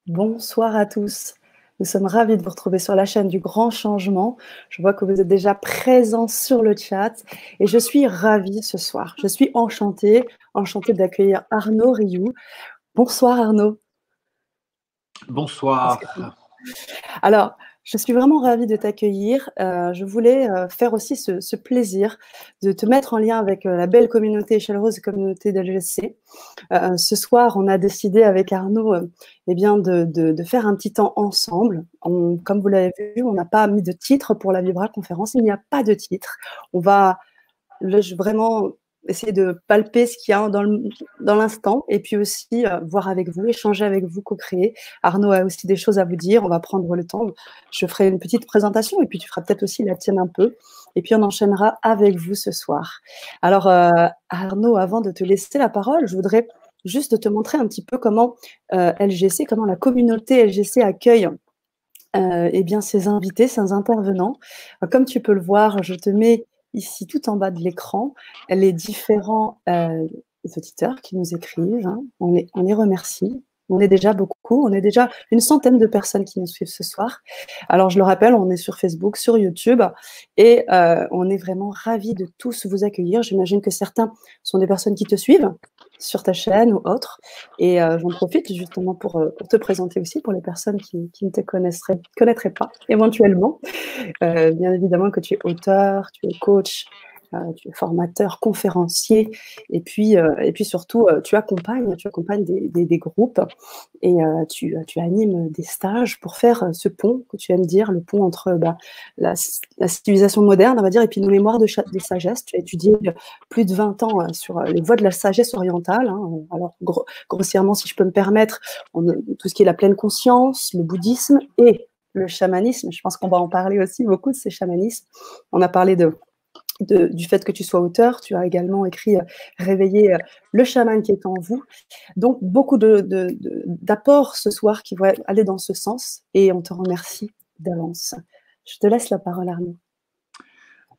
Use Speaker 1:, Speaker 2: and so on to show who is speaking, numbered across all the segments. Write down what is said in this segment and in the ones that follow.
Speaker 1: Bonsoir à tous. Nous sommes ravis de vous retrouver sur la chaîne du Grand Changement. Je vois que vous êtes déjà présents sur le chat et je suis ravie ce soir. Je suis enchantée d'accueillir Arnaud Rioux. Bonsoir Arnaud.
Speaker 2: Bonsoir.
Speaker 1: Alors, je suis vraiment ravie de t'accueillir. Je voulais faire aussi ce plaisir de te mettre en lien avec la belle communauté, chaleureuse communauté d'LGC. Ce soir, on a décidé avec Arnaud eh bien de faire un petit temps ensemble. Comme vous l'avez vu, on n'a pas mis de titre pour la Vibra conférence. Il n'y a pas de titre. On va vraiment essayer de palper ce qu'il y a dans l'instant et puis aussi voir avec vous, échanger avec vous, co-créer. Arnaud a aussi des choses à vous dire. On va prendre le temps. Je ferai une petite présentation et puis tu feras peut-être aussi la tienne un peu. Et puis on enchaînera avec vous ce soir. Alors Arnaud, avant de te laisser la parole, je voudrais juste te montrer un petit peu comment LGC, comment la communauté LGC accueille eh bien, ses invités, ses intervenants. Comme tu peux le voir, je te mets ici tout en bas de l'écran les différents auditeurs qui nous écrivent. Hein. On les remercie. On est déjà beaucoup, on est déjà une centaine de personnes qui nous suivent ce soir. Alors, je le rappelle, on est sur Facebook, sur YouTube, et on est vraiment ravis de tous vous accueillir. J'imagine que certains sont des personnes qui te suivent sur ta chaîne ou autres. Et j'en profite justement pour te présenter aussi pour les personnes qui ne te connaîtraient pas éventuellement. Bien évidemment que tu es auteur, tu es coach, tu es formateur, conférencier, et puis surtout, tu accompagnes des groupes et tu animes des stages pour faire ce pont que tu aimes dire, le pont entre la civilisation moderne, on va dire, et puis nos mémoires de sagesse. Tu as étudié plus de 20 ans sur les voies de la sagesse orientale. Hein. Alors, grossièrement, si je peux me permettre, tout ce qui est la pleine conscience, le bouddhisme et le chamanisme. Je pense qu'on va en parler aussi beaucoup de ces chamanismes. On a parlé du fait que tu sois auteur. Tu as également écrit Réveiller le chaman qui est en vous. Donc, beaucoup d'apports ce soir qui vont aller dans ce sens et on te remercie d'avance. Je te laisse la parole, Arnaud.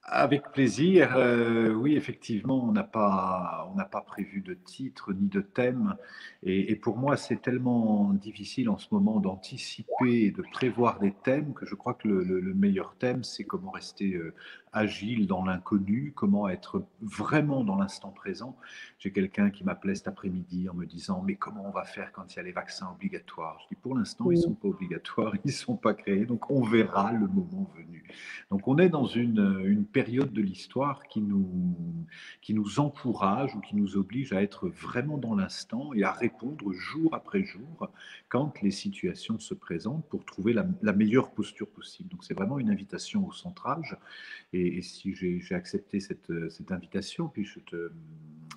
Speaker 2: Avec plaisir. Oui, effectivement, on n'a pas prévu de titre ni de thème. Et pour moi, c'est tellement difficile en ce moment d'anticiper et de prévoir des thèmes que je crois que le meilleur thème, c'est comment rester agile dans l'inconnu, comment être vraiment dans l'instant présent. J'ai quelqu'un qui m'appelait cet après-midi en me disant « Mais comment on va faire quand il y a les vaccins obligatoires ?» Je dis « Pour l'instant, ils ne sont pas obligatoires, ils ne sont pas créés, donc on verra le moment venu. » Donc on est dans une période de l'histoire qui nous encourage ou qui nous oblige à être vraiment dans l'instant et à répondre jour après jour quand les situations se présentent pour trouver la meilleure posture possible. Donc c'est vraiment une invitation au centrage. Et si j'ai accepté cette invitation, puis je te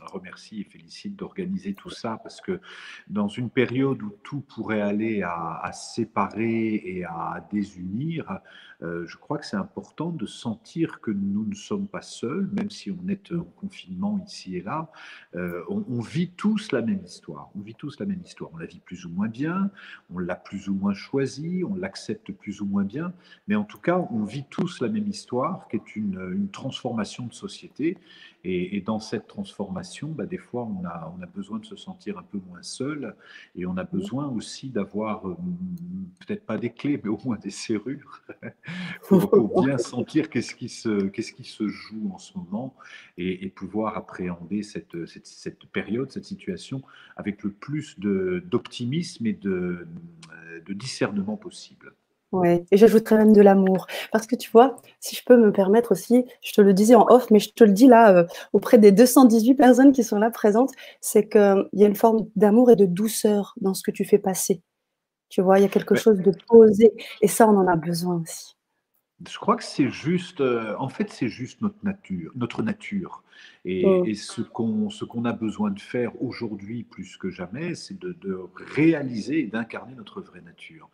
Speaker 2: remercie et félicite d'organiser tout ça, parce que dans une période où tout pourrait aller à séparer et à désunir, je crois que c'est important de sentir que nous ne sommes pas seuls, même si on est en confinement ici et là. On vit tous la même histoire. On vit tous la même histoire. On la vit plus ou moins bien, on l'a plus ou moins choisie, on l'accepte plus ou moins bien, mais en tout cas, on vit tous la même histoire, qui est une transformation de société. Et dans cette transformation, des fois, on a besoin de se sentir un peu moins seul, et on a besoin aussi d'avoir, peut-être pas des clés, mais au moins des serrures, pour bien sentir qu'est-ce qui se joue en ce moment et pouvoir appréhender cette période, cette situation avec le plus d'optimisme et de discernement possible.
Speaker 1: Ouais, et j'ajouterais même de l'amour. Parce que tu vois, si je peux me permettre aussi, je te le disais en off, mais je te le dis là, auprès des 218 personnes qui sont là présentes, c'est qu'il y a une forme d'amour et de douceur dans ce que tu fais passer. Tu vois, il y a quelque chose de posé. Et ça, on en a besoin aussi.
Speaker 2: Je crois que c'est juste, en fait, c'est juste notre nature. Et ce qu'on a besoin de faire aujourd'hui plus que jamais, c'est de réaliser et d'incarner notre vraie nature.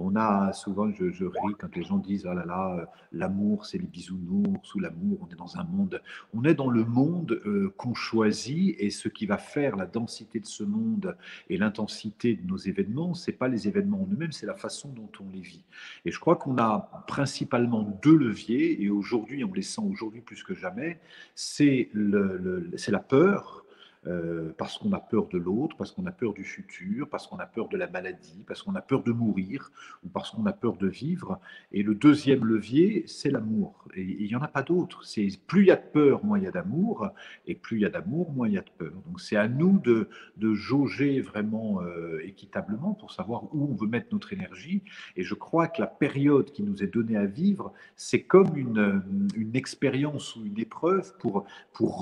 Speaker 2: On a souvent, je ris quand les gens disent, oh là là, l'amour, c'est les bisounours, ou l'amour, on est dans un monde. On est dans le monde qu'on choisit, et ce qui va faire la densité de ce monde et l'intensité de nos événements, c'est pas les événements en eux-mêmes, c'est la façon dont on les vit. Et je crois qu'on a principalement deux leviers, et aujourd'hui, on les sent aujourd'hui plus que jamais, c'est la peur, parce qu'on a peur de l'autre, parce qu'on a peur du futur, parce qu'on a peur de la maladie, parce qu'on a peur de mourir ou parce qu'on a peur de vivre. Et le deuxième levier, c'est l'amour. Et il n'y en a pas d'autre. C'est plus il y a de peur, moins il y a d'amour, et plus il y a d'amour, moins il y a de peur. Donc c'est à nous de jauger vraiment équitablement pour savoir où on veut mettre notre énergie. Et je crois que la période qui nous est donnée à vivre, c'est comme une expérience ou une épreuve pour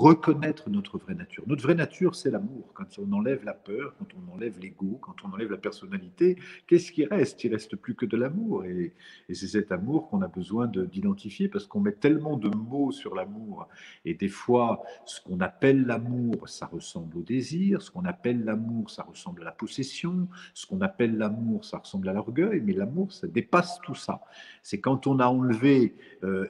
Speaker 2: reconnaître notre vraie nature. Notre vraie nature, c'est l'amour. Quand on enlève la peur, quand on enlève l'ego, quand on enlève la personnalité, qu'est-ce qui reste? Il reste plus que de l'amour. Et c'est cet amour qu'on a besoin d'identifier parce qu'on met tellement de mots sur l'amour. Et des fois, ce qu'on appelle l'amour, ça ressemble au désir. Ce qu'on appelle l'amour, ça ressemble à la possession. Ce qu'on appelle l'amour, ça ressemble à l'orgueil. Mais l'amour, ça dépasse tout ça. C'est quand on a enlevé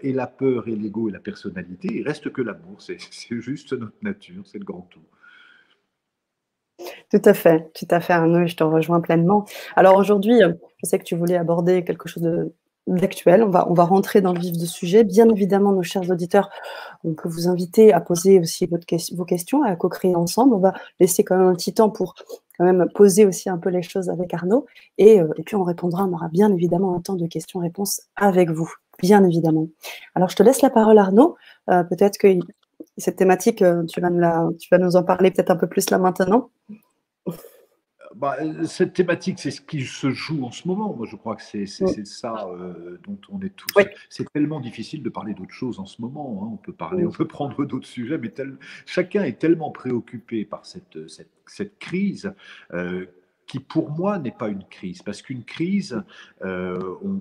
Speaker 2: et la peur et l'ego et la personnalité, il reste que l'amour. C'est juste notre nature, c'est le grand tout.
Speaker 1: Tout à fait, Arnaud, je te rejoins pleinement. Alors aujourd'hui, je sais que tu voulais aborder quelque chose d'actuel. On va rentrer dans le vif du sujet. Bien évidemment, nos chers auditeurs, on peut vous inviter à poser aussi vos questions, à co-créer ensemble. On va laisser quand même un petit temps pour quand même poser aussi un peu les choses avec Arnaud. Et puis on répondra, on aura bien évidemment un temps de questions-réponses avec vous, bien évidemment. Alors je te laisse la parole, Arnaud. Peut-être que cette thématique, tu vas nous en parler peut-être un peu plus là maintenant.
Speaker 2: Bah, cette thématique, c'est ce qui se joue en ce moment. Moi, je crois que c'est ça dont on est tous.
Speaker 1: Oui.
Speaker 2: C'est tellement difficile de parler d'autre chose en ce moment. Hein. On peut parler,
Speaker 1: Oui.
Speaker 2: on peut prendre d'autres sujets, mais chacun est tellement préoccupé par cette crise qui, pour moi, n'est pas une crise. Parce qu'une crise, on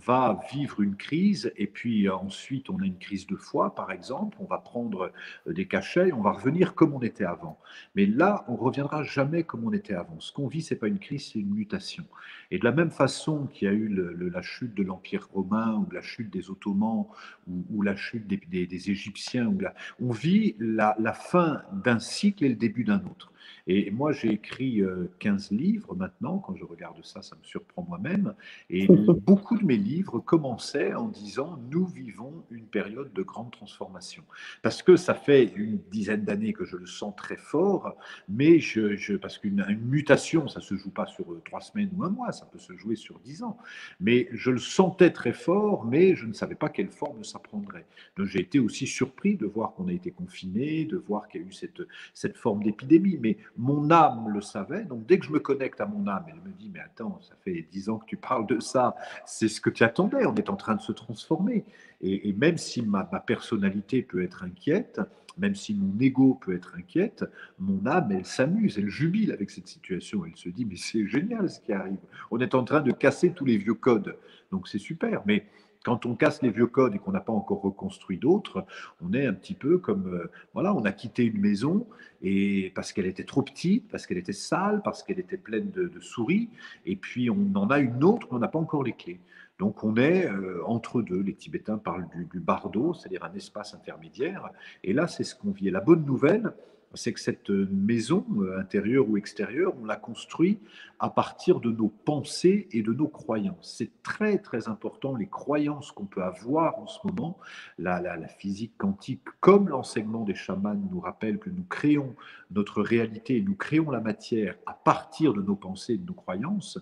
Speaker 2: va vivre une crise et puis ensuite, on a une crise de foi, par exemple. On va prendre des cachets, on va revenir comme on était avant. Mais là, on ne reviendra jamais comme on était avant. Ce qu'on vit, ce n'est pas une crise, c'est une mutation. Et de la même façon qu'il y a eu la chute de l'Empire romain, ou la chute des Ottomans, ou la chute des Égyptiens, on vit la fin d'un cycle et le début d'un autre. Et moi, j'ai écrit 15 livres maintenant. Quand je regarde ça, ça me surprend moi-même. Et beaucoup de mes livres commençaient en disant « Nous vivons une période de grande transformation ». Parce que ça fait une dizaine d'années que je le sens très fort, mais parce qu'une mutation, ça ne se joue pas sur 3 semaines ou un mois, ça peut se jouer sur 10 ans. Mais je le sentais très fort, mais je ne savais pas quelle forme ça prendrait. Donc j'ai été aussi surpris de voir qu'on a été confiné, de voir qu'il y a eu cette forme d'épidémie. Mais mon âme le savait, donc dès que je me connecte à mon âme, elle me dit, mais attends, ça fait 10 ans que tu parles de ça, c'est ce que tu attendais, on est en train de se transformer. Et même si ma personnalité peut être inquiète, même si mon ego peut être inquiète, mon âme, elle s'amuse, elle jubile avec cette situation. Elle se dit, mais c'est génial ce qui arrive. On est en train de casser tous les vieux codes. Donc c'est super. Mais quand on casse les vieux codes et qu'on n'a pas encore reconstruit d'autres, on est un petit peu comme, voilà, on a quitté une maison et parce qu'elle était trop petite, parce qu'elle était sale, parce qu'elle était pleine de souris, et puis on en a une autre, mais on n'a pas encore les clés. Donc on est entre deux. Les Tibétains parlent du bardo, c'est-à-dire un espace intermédiaire. Et là, c'est ce qu'on vit. Et la bonne nouvelle, c'est que cette maison, intérieure ou extérieure, on l'a construit à partir de nos pensées et de nos croyances. C'est très, très important, les croyances qu'on peut avoir en ce moment. La physique quantique, comme l'enseignement des chamans nous rappelle que nous créons notre réalité, nous créons la matière à partir de nos pensées et de nos croyances,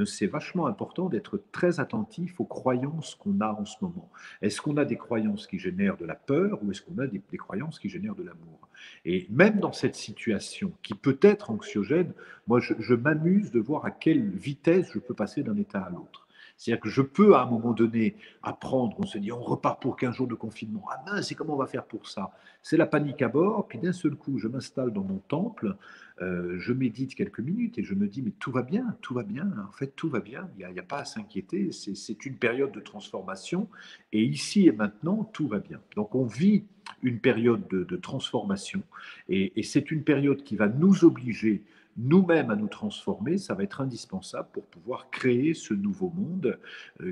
Speaker 2: c'est vachement important d'être très attentif aux croyances qu'on a en ce moment. Est-ce qu'on a des croyances qui génèrent de la peur ou est-ce qu'on a des croyances qui génèrent de l'amour? Et même dans cette situation qui peut être anxiogène, moi je m'amuse de voir à quelle vitesse je peux passer d'un état à l'autre. C'est-à-dire que je peux à un moment donné apprendre, on se dit on repart pour 15 jours de confinement, ah mince, et comment on va faire pour ça? C'est la panique à bord, puis d'un seul coup je m'installe dans mon temple, je médite quelques minutes et je me dis mais tout va bien, en fait tout va bien, il n'y a pas à s'inquiéter, c'est une période de transformation et ici et maintenant tout va bien. Donc on vit une période de transformation et c'est une période qui va nous obliger nous-mêmes à nous transformer, ça va être indispensable pour pouvoir créer ce nouveau monde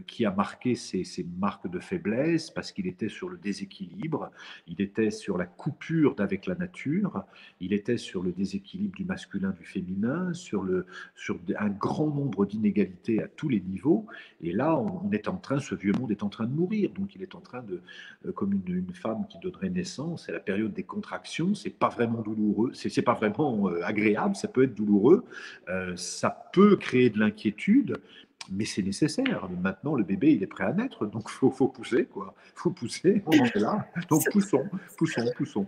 Speaker 2: qui a marqué ses marques de faiblesse parce qu'il était sur le déséquilibre, il était sur la coupure d'avec la nature, il était sur le déséquilibre du masculin, du féminin, sur un grand nombre d'inégalités à tous les niveaux. Et là, on est en train, ce vieux monde est en train de mourir. Donc, il est en train de, comme une femme qui donnerait naissance, c'est la période des contractions. C'est pas vraiment douloureux, c'est pas vraiment agréable. Ça peut être douloureux, ça peut créer de l'inquiétude. Mais c'est nécessaire. Maintenant, le bébé, il est prêt à naître, donc faut pousser, quoi. Faut pousser, on en est là. Donc poussons, poussons, poussons.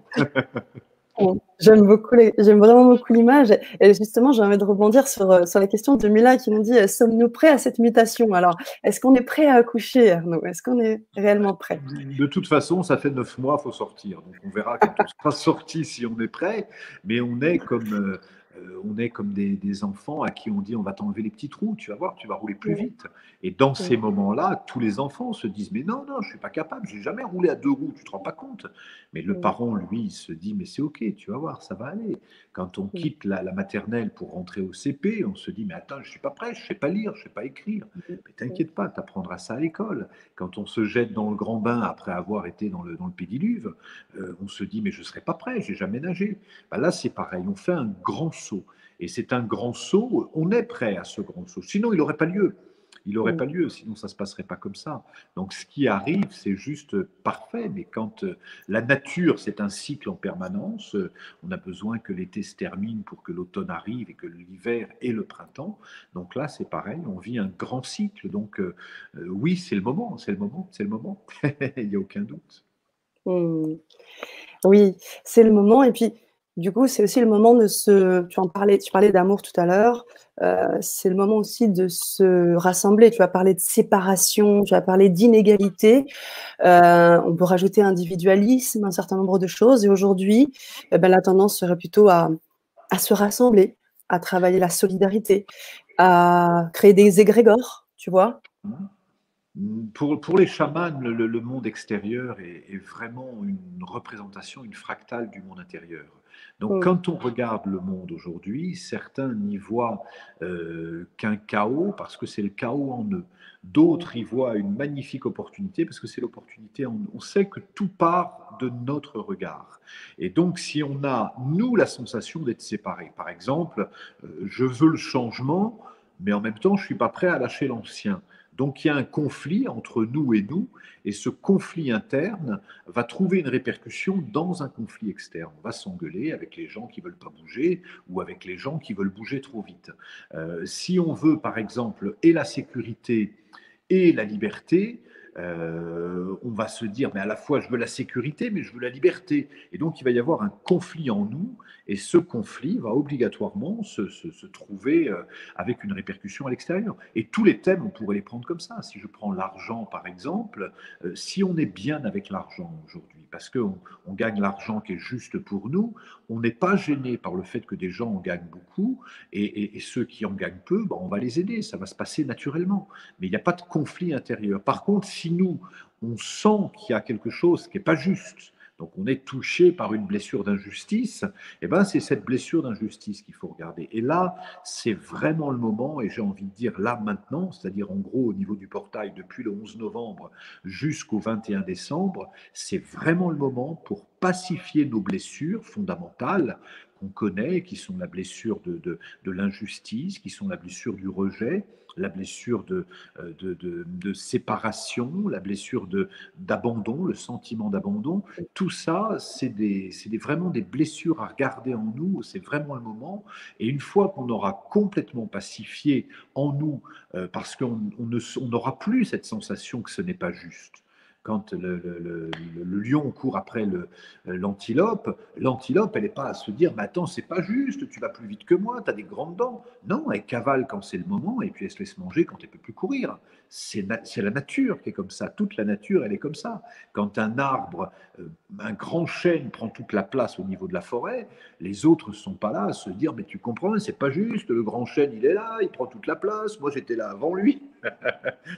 Speaker 1: Bon, j'aime vraiment beaucoup l'image. Et justement, j'ai envie de rebondir sur la question de Mila qui nous dit sommes-nous prêts à cette mutation? Alors, est-ce qu'on est prêt à accoucher, Arnaud? Est-ce qu'on est réellement prêt?
Speaker 2: De toute façon, ça fait 9 mois, il faut sortir. Donc on verra quand on sera sorti si on est prêt. Mais on est comme des enfants à qui on dit on va t'enlever les petits trous, tu vas voir, tu vas rouler plus
Speaker 1: Oui,
Speaker 2: vite. Et dans ces
Speaker 1: oui,
Speaker 2: moments-là, tous les enfants se disent mais non, non, je suis pas capable, j'ai jamais roulé à 2 roues, tu te rends pas compte. Mais le
Speaker 1: oui,
Speaker 2: parent, lui, il se dit mais c'est ok, tu vas voir, ça va aller. Quand on
Speaker 1: oui,
Speaker 2: quitte la maternelle pour rentrer au CP, on se dit mais attends, je suis pas prêt, je sais pas lire, je sais pas écrire.
Speaker 1: oui,
Speaker 2: Mais t'inquiète pas, tu apprendras ça à l'école. Quand on se jette dans le grand bain après avoir été dans le pédiluve, on se dit mais je ne serai pas prêt, j'ai jamais nagé. Ben là c'est pareil, on fait un grand saut. Et c'est un grand saut, on est prêt à ce grand saut. Sinon il n'aurait pas lieu. Il n'aurait
Speaker 1: oui.
Speaker 2: pas lieu, sinon ça ne se passerait pas comme ça. Donc ce qui arrive, c'est juste parfait. Mais quand la nature, c'est un cycle en permanence, on a besoin que l'été se termine pour que l'automne arrive et que l'hiver et le printemps. Donc là, c'est pareil, on vit un grand cycle. Donc oui, c'est le moment, c'est le moment, c'est le moment. Il n'y a aucun doute.
Speaker 1: Hmm. Oui, c'est le moment. Et puis, du coup, c'est aussi le moment de se. Tu parlais d'amour tout à l'heure. C'est le moment aussi de se rassembler. Tu as parlé de séparation, tu as parlé d'inégalité. On peut rajouter individualisme, un certain nombre de choses. Et aujourd'hui, eh ben, la tendance serait plutôt à se rassembler, à travailler la solidarité, à créer des égrégores, tu vois.
Speaker 2: Pour les chamans, le monde extérieur est vraiment une représentation, une fractale du monde intérieur. Donc
Speaker 1: Mm,
Speaker 2: quand on regarde le monde aujourd'hui, certains n'y voient qu'un chaos parce que c'est le chaos en eux.
Speaker 1: mm,
Speaker 2: D'autres y voient une magnifique opportunité parce que c'est l'opportunité en nous. On sait que tout part de notre regard. Et donc si on a, nous, la sensation d'être séparés, par exemple, je veux le changement, mais en même temps, je ne suis pas prêt à lâcher l'ancien. Donc il y a un conflit entre nous, et ce conflit interne va trouver une répercussion dans un conflit externe. On va s'engueuler avec les gens qui ne veulent pas bouger ou avec les gens qui veulent bouger trop vite. Si on veut, par exemple, et la sécurité et la liberté, on va se dire, mais à la fois je veux la sécurité, mais je veux la liberté. Et donc il va y avoir un conflit en nous, et ce conflit va obligatoirement se trouver avec une répercussion à l'extérieur. Et tous les thèmes, on pourrait les prendre comme ça. Si je prends l'argent, par exemple, si on est bien avec l'argent aujourd'hui, parce qu'on on gagne l'argent qui est juste pour nous, on n'est pas gêné par le fait que des gens en gagnent beaucoup, et ceux qui en gagnent peu, ben, on va les aider, ça va se passer naturellement. Mais il n'y a pas de conflit intérieur. Par contre, si nous, on sent qu'il y a quelque chose qui n'est pas juste, donc on est touché par une blessure d'injustice, et ben c'est cette blessure d'injustice qu'il faut regarder. Et là, c'est vraiment le moment, et j'ai envie de dire là maintenant, c'est-à-dire en gros au niveau du portail depuis le 11 novembre jusqu'au 21 décembre, c'est vraiment le moment pour pacifier nos blessures fondamentales qu'on connaît, qui sont la blessure de l'injustice, qui sont la blessure du rejet, la blessure de séparation, la blessure d'abandon, le sentiment d'abandon. Tout ça, vraiment des blessures à regarder en nous, c'est vraiment le moment. Et une fois qu'on aura complètement pacifié en nous, parce qu'on n'aura plus cette sensation que ce n'est pas juste. Quand le lion court après l'antilope, l'antilope, elle n'est pas à se dire, mais attends, c'est pas juste, tu vas plus vite que moi, tu as des grandes dents. Non, elle cavale quand c'est le moment et puis elle se laisse manger quand elle peut plus courir. C'est la nature qui est comme ça. Toute la nature, elle est comme ça. Quand un arbre, un grand chêne prend toute la place au niveau de la forêt, les autres ne sont pas là à se dire, mais tu comprends, c'est pas juste, le grand chêne, il est là, il prend toute la place, moi j'étais là avant lui.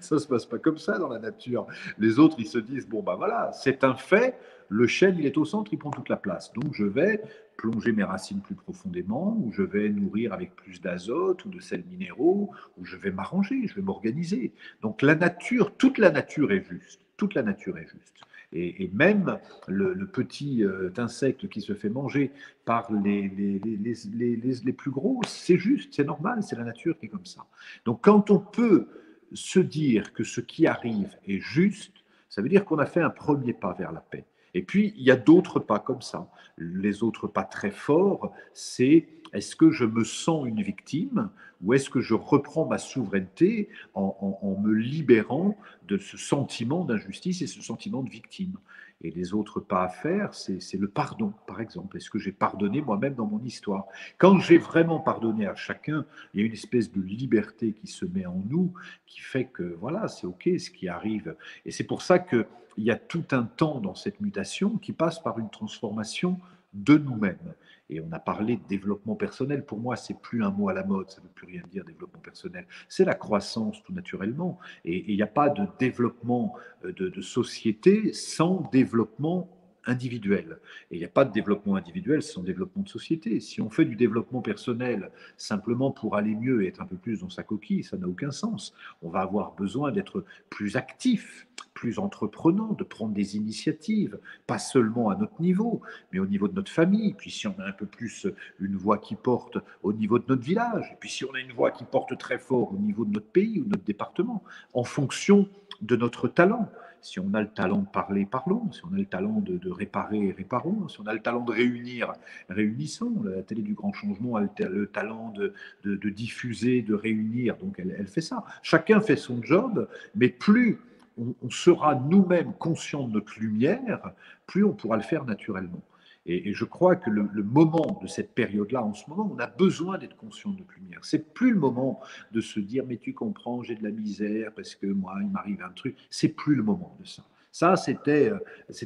Speaker 2: Ça se passe pas comme ça dans la nature. Les autres, ils se disent, bon, ben voilà, c'est un fait, le chêne, il est au centre, il prend toute la place. Donc je vais plonger mes racines plus profondément, où je vais nourrir avec plus d'azote ou de sels minéraux, où je vais m'arranger, je vais m'organiser. Donc la nature, toute la nature est juste. Toute la nature est juste. Et même le petit insecte qui se fait manger par les plus gros, c'est juste, c'est normal, c'est la nature qui est comme ça. Donc quand on peut se dire que ce qui arrive est juste, ça veut dire qu'on a fait un premier pas vers la paix. Et puis, il y a d'autres pas comme ça. Les autres pas très forts, c'est est-ce que je me sens une victime ou est-ce que je reprends ma souveraineté en me libérant de ce sentiment d'injustice et ce sentiment de victime. Et les autres pas à faire, c'est le pardon, par exemple. Est-ce que j'ai pardonné moi-même dans mon histoire? Quand j'ai vraiment pardonné à chacun, il y a une espèce de liberté qui se met en nous, qui fait que, voilà, c'est OK ce qui arrive. Et c'est pour ça qu'il y a tout un temps dans cette mutation qui passe par une transformation de nous-mêmes. Et on a parlé de développement personnel. Pour moi, c'est plus un mot à la mode, ça ne veut plus rien dire, développement personnel. C'est la croissance, tout naturellement. Et il n'y a pas de développement de société sans développement individuel. Et il n'y a pas de développement individuel sans développement de société. Si on fait du développement personnel simplement pour aller mieux et être un peu plus dans sa coquille, ça n'a aucun sens. On va avoir besoin d'être plus actif, plus entreprenant, de prendre des initiatives, pas seulement à notre niveau, mais au niveau de notre famille. Puis si on a un peu plus une voix qui porte au niveau de notre village, et puis si on a une voix qui porte très fort au niveau de notre pays ou de notre département, en fonction de notre talent. Si on a le talent de parler, parlons. Si on a le talent de réparer, réparons. Si on a le talent de réunir, réunissons. La télé du grand changement a le talent de diffuser, de réunir. Donc elle fait ça. Chacun fait son job, mais plus on sera nous-mêmes conscients de notre lumière, plus on pourra le faire naturellement. Et je crois que le moment de cette période-là, en ce moment, on a besoin d'être conscient de notre lumière. C'est plus le moment de se dire, mais tu comprends, j'ai de la misère parce que moi, il m'arrive un truc. C'est plus le moment de ça. Ça, c'était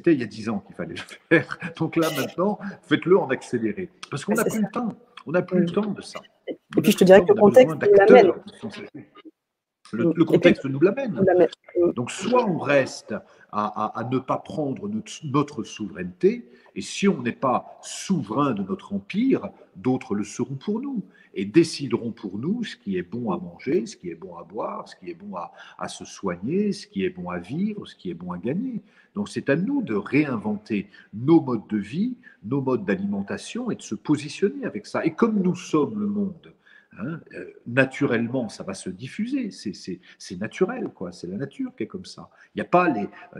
Speaker 2: il y a 10 ans qu'il fallait le faire. Donc là, maintenant, faites-le en accéléré. Parce qu'on n'a plus le temps. On n'a plus le temps de ça.
Speaker 1: Et puis, je te dirais que le contexte nous l'amène.
Speaker 2: Le contexte nous l'amène. Donc, soit on reste à ne pas prendre notre souveraineté, et si on n'est pas souverain de notre empire, d'autres le seront pour nous et décideront pour nous ce qui est bon à manger, ce qui est bon à boire, ce qui est bon à se soigner, ce qui est bon à vivre, ce qui est bon à gagner. Donc, c'est à nous de réinventer nos modes de vie, nos modes d'alimentation et de se positionner avec ça. Et comme nous sommes le monde, hein, naturellement, ça va se diffuser. C'est naturel, quoi. C'est la nature qui est comme ça. Il n'y a pas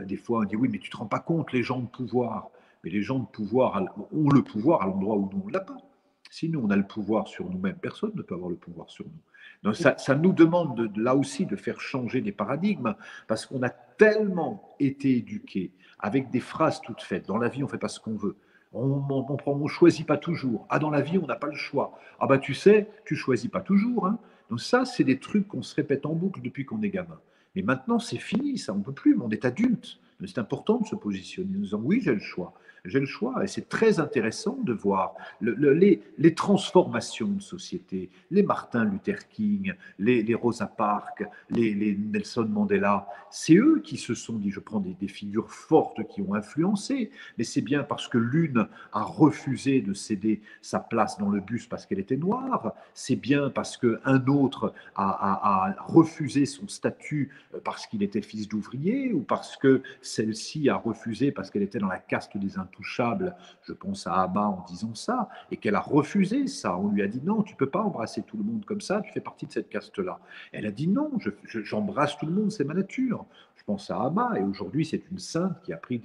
Speaker 2: des fois, on dit oui, mais tu ne te rends pas compte, les gens de pouvoir. Mais les gens de pouvoir ont le pouvoir à l'endroit où nous, on ne l'a pas. Si nous, on a le pouvoir sur nous-mêmes, personne ne peut avoir le pouvoir sur nous. Donc ça nous demande là aussi de faire changer des paradigmes parce qu'on a tellement été éduqués avec des phrases toutes faites. Dans la vie, on ne fait pas ce qu'on veut. On ne choisit pas toujours. Ah, dans la vie, on n'a pas le choix. Ah, bah, tu sais, tu choisis pas toujours. Hein. Donc, ça, c'est des trucs qu'on se répète en boucle depuis qu'on est gamin. Mais maintenant, c'est fini, ça, on ne peut plus, mais on est adulte. C'est important de se positionner en disant oui, j'ai le choix. J'ai le choix. Et c'est très intéressant de voir les transformations de société, les Martin Luther King, les Rosa Parks, les Nelson Mandela. C'est eux qui se sont dit, je prends des figures fortes qui ont influencé, mais c'est bien parce que l'une a refusé de céder sa place dans le bus parce qu'elle était noire, c'est bien parce qu'un autre a refusé son statut parce qu'il était fils d'ouvrier ou parce que celle-ci a refusé parce qu'elle était dans la caste des intouchables, je pense à Abba en disant ça, et qu'elle a refusé ça. On lui a dit non, tu ne peux pas embrasser tout le monde comme ça, tu fais partie de cette caste-là. Elle a dit non, j'embrasse tout le monde, c'est ma nature. Je pense à Abba, et aujourd'hui c'est une sainte qui a pris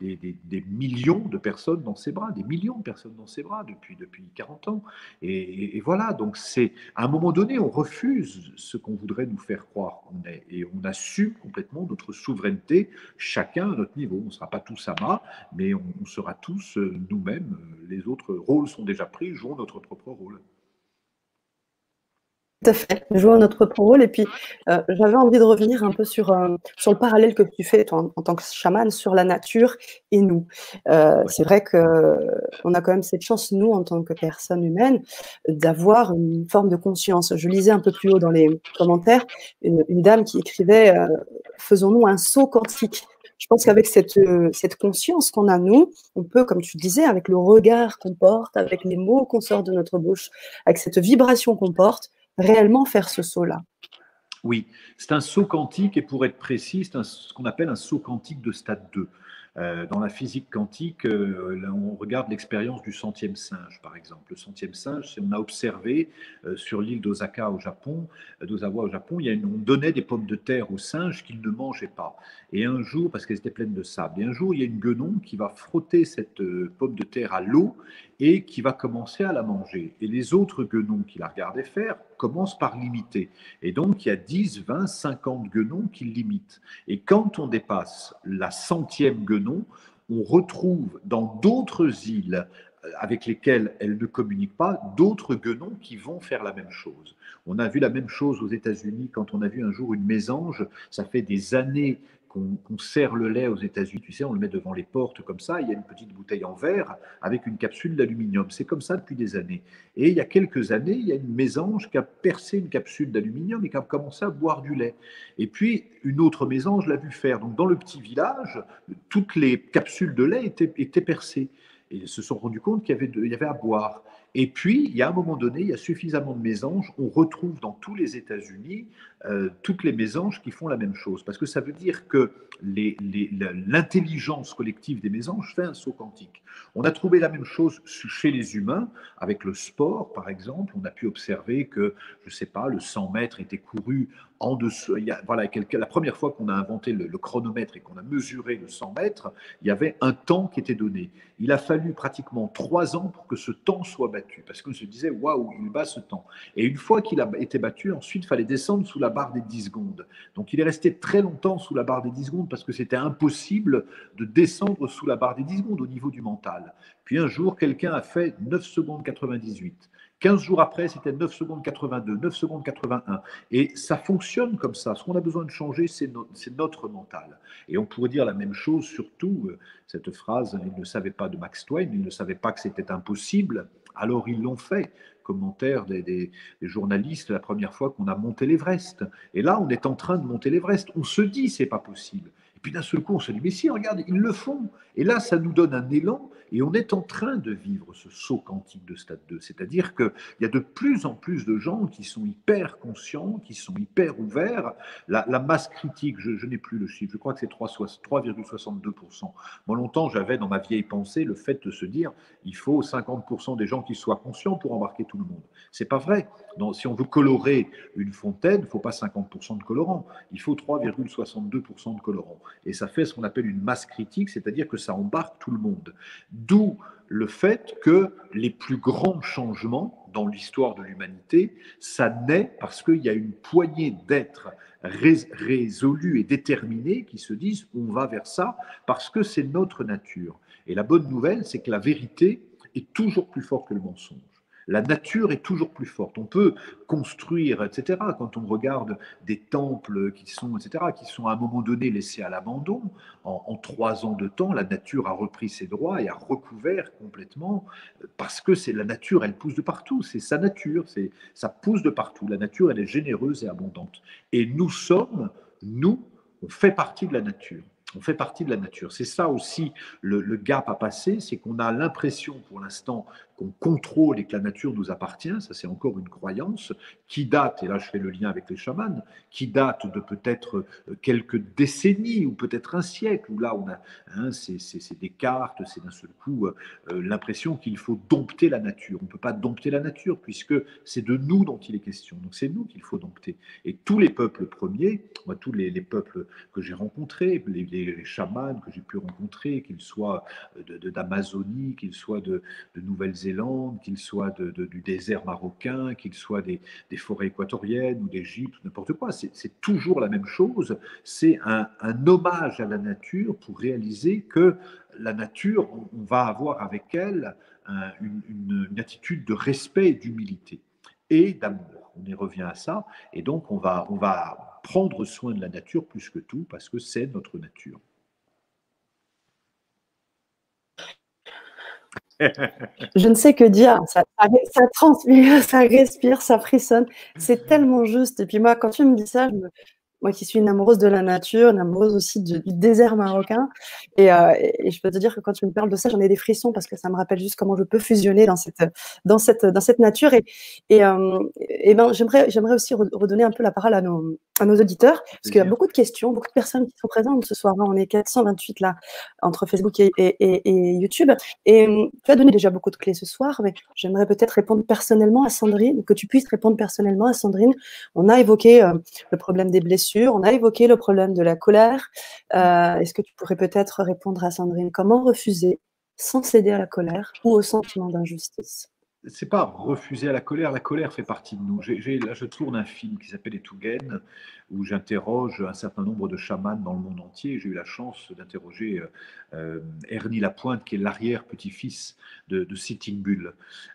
Speaker 2: des millions de personnes dans ses bras, des millions de personnes dans ses bras depuis 40 ans. Et voilà, donc c'est à un moment donné, on refuse ce qu'on voudrait nous faire croire qu'on est, et on assume complètement notre souveraineté, chacun à notre niveau. On ne sera pas tous Abba, mais on sera tous nous-mêmes. Les autres rôles sont déjà pris, jouons notre propre rôle.
Speaker 1: Tout à fait, jouons notre propre rôle. Et puis, j'avais envie de revenir un peu sur le parallèle que tu fais toi, en tant que chaman sur la nature et nous. C'est vrai qu'on a quand même cette chance, nous, en tant que personnes humaines, d'avoir une forme de conscience. Je lisais un peu plus haut dans les commentaires une dame qui écrivait « Faisons-nous un saut quantique ?» Je pense qu'avec cette conscience qu'on a, nous, on peut, comme tu disais, avec le regard qu'on porte, avec les mots qu'on sort de notre bouche, avec cette vibration qu'on porte, réellement faire ce saut-là.
Speaker 2: Oui, c'est un saut quantique et pour être précis, c'est ce qu'on appelle un saut quantique de stade 2. Dans la physique quantique, là, on regarde l'expérience du centième singe, par exemple. Le centième singe, c'est on a observé sur l'île d'Osaka au Japon, d'Ozawa au Japon, on donnait des pommes de terre aux singes qu'ils ne mangeaient pas. Et un jour, parce qu'elles étaient pleines de sable, et un jour, il y a une guenon qui va frotter cette pomme de terre à l'eau et qui va commencer à la manger. Et les autres guenons qui la regardaient faire commencent par l'imiter. Et donc, il y a 10, 20, 50 guenons qui l'imitent. Et quand on dépasse la centième guenon, on retrouve dans d'autres îles avec lesquelles elle ne communique pas, d'autres guenons qui vont faire la même chose. On a vu la même chose aux États-Unis quand on a vu un jour une mésange. Ça fait des années qu'on sert le lait aux États-Unis, tu sais, on le met devant les portes comme ça, il y a une petite bouteille en verre avec une capsule d'aluminium. C'est comme ça depuis des années. Et il y a quelques années, il y a une mésange qui a percé une capsule d'aluminium et qui a commencé à boire du lait. Et puis, une autre mésange l'a vu faire. Donc, dans le petit village, toutes les capsules de lait étaient percées. Et ils se sont rendus compte qu'il y avait à boire. Et puis, il y a un moment donné, il y a suffisamment de mésanges, on retrouve dans tous les États-Unis toutes les mésanges qui font la même chose. Parce que ça veut dire que l'intelligence collective des mésanges fait un saut quantique. On a trouvé la même chose chez les humains, avec le sport, par exemple. On a pu observer que, je ne sais pas, le 100 mètres était couru en dessous. Voilà, la première fois qu'on a inventé le chronomètre et qu'on a mesuré le 100 mètres, il y avait un temps qui était donné. Il a fallu pratiquement 3 ans pour que ce temps soit battu, parce qu'on se disait, waouh, il bat ce temps. Et une fois qu'il a été battu, ensuite, il fallait descendre sous la barre des 10 secondes. Donc, il est resté très longtemps sous la barre des 10 secondes parce que c'était impossible de descendre sous la barre des 10 secondes au niveau du mental. Puis un jour, quelqu'un a fait 9 secondes 98. 15 jours après, c'était 9 secondes 82, 9 secondes 81. Et ça fonctionne comme ça. Ce qu'on a besoin de changer, c'est notre mental. Et on pourrait dire la même chose, surtout, cette phrase, ils ne savaient pas de Max Twain, ils ne savaient pas que c'était impossible, alors ils l'ont fait. Commentaire des journalistes la première fois qu'on a monté l'Everest. Et là, on est en train de monter l'Everest. On se dit, c'est pas possible. Et puis d'un seul coup, on se dit, mais si, regarde, ils le font. Et là, ça nous donne un élan et on est en train de vivre ce saut quantique de stade 2. C'est-à-dire qu'il y a de plus en plus de gens qui sont hyper conscients, qui sont hyper ouverts. La masse critique, je n'ai plus le chiffre, je crois que c'est 3,62%. Moi, longtemps, j'avais dans ma vieille pensée le fait de se dire, il faut 50% des gens qui soient conscients pour embarquer tout le monde. C'est pas vrai. Donc, si on veut colorer une fontaine, il ne faut pas 50% de colorant, il faut 3,62% de colorant. Et ça fait ce qu'on appelle une masse critique, c'est-à-dire que ça embarque tout le monde. D'où le fait que les plus grands changements dans l'histoire de l'humanité, ça naît parce qu'il y a une poignée d'êtres résolus et déterminés qui se disent on va vers ça parce que c'est notre nature. Et la bonne nouvelle, c'est que la vérité est toujours plus forte que le mensonge. La nature est toujours plus forte. On peut construire, etc. Quand on regarde des temples qui sont, etc., qui sont à un moment donné laissés à l'abandon, en 3 ans de temps, la nature a repris ses droits et a recouvert complètement, parce que c'est la nature, elle pousse de partout. C'est sa nature, ça pousse de partout. La nature, elle est généreuse et abondante. Et nous, on fait partie de la nature. On fait partie de la nature. C'est ça aussi le gap à passer, c'est qu'on a l'impression pour l'instant qu'on contrôle et que la nature nous appartient. Ça, c'est encore une croyance qui date, et là je fais le lien avec les chamans, qui date de peut-être quelques décennies ou peut-être un siècle, où là on a, c'est des cartes, c'est d'un seul coup l'impression qu'il faut dompter la nature. On ne peut pas dompter la nature puisque c'est de nous dont il est question. Donc c'est nous qu'il faut dompter. Et tous les peuples premiers, moi tous les peuples que j'ai rencontrés, les chamans que j'ai pu rencontrer, qu'ils soient d'Amazonie, qu'ils soient de Nouvelle-Zélande, qu'ils soient du désert marocain, qu'ils soient des forêts équatoriennes ou d'Égypte, n'importe quoi. C'est toujours la même chose. C'est un hommage à la nature pour réaliser que la nature, on va avoir avec elle une attitude de respect et d'humilité et d'amour. On y revient à ça. Et donc, on va prendre soin de la nature plus que tout parce que c'est notre nature.
Speaker 1: Je ne sais que dire, ça transpire, ça respire, ça frissonne, c'est tellement juste. Et puis moi, quand tu me dis ça, moi qui suis une amoureuse de la nature, une amoureuse aussi du désert marocain. Et je peux te dire que quand tu me parles de ça, j'en ai des frissons parce que ça me rappelle juste comment je peux fusionner dans cette nature. Et ben, j'aimerais aussi redonner un peu la parole à nos auditeurs, parce qu'il y a beaucoup de questions, beaucoup de personnes qui sont présentes ce soir-là. On est 428 là, entre Facebook et YouTube. Et tu as donné déjà beaucoup de clés ce soir, mais j'aimerais peut-être répondre personnellement à Sandrine, que tu puisses répondre personnellement à Sandrine. On a évoqué le problème des blessures, on a évoqué le problème de la colère. Est-ce que tu pourrais peut-être répondre à Sandrine? Comment refuser sans céder à la colère ou au sentiment d'injustice?
Speaker 2: C'est pas refuser à la colère fait partie de nous. Là, je tourne un film qui s'appelle Etugen, où j'interroge un certain nombre de chamans dans le monde entier. J'ai eu la chance d'interroger Ernie Lapointe, qui est l'arrière-petit-fils de Sitting Bull,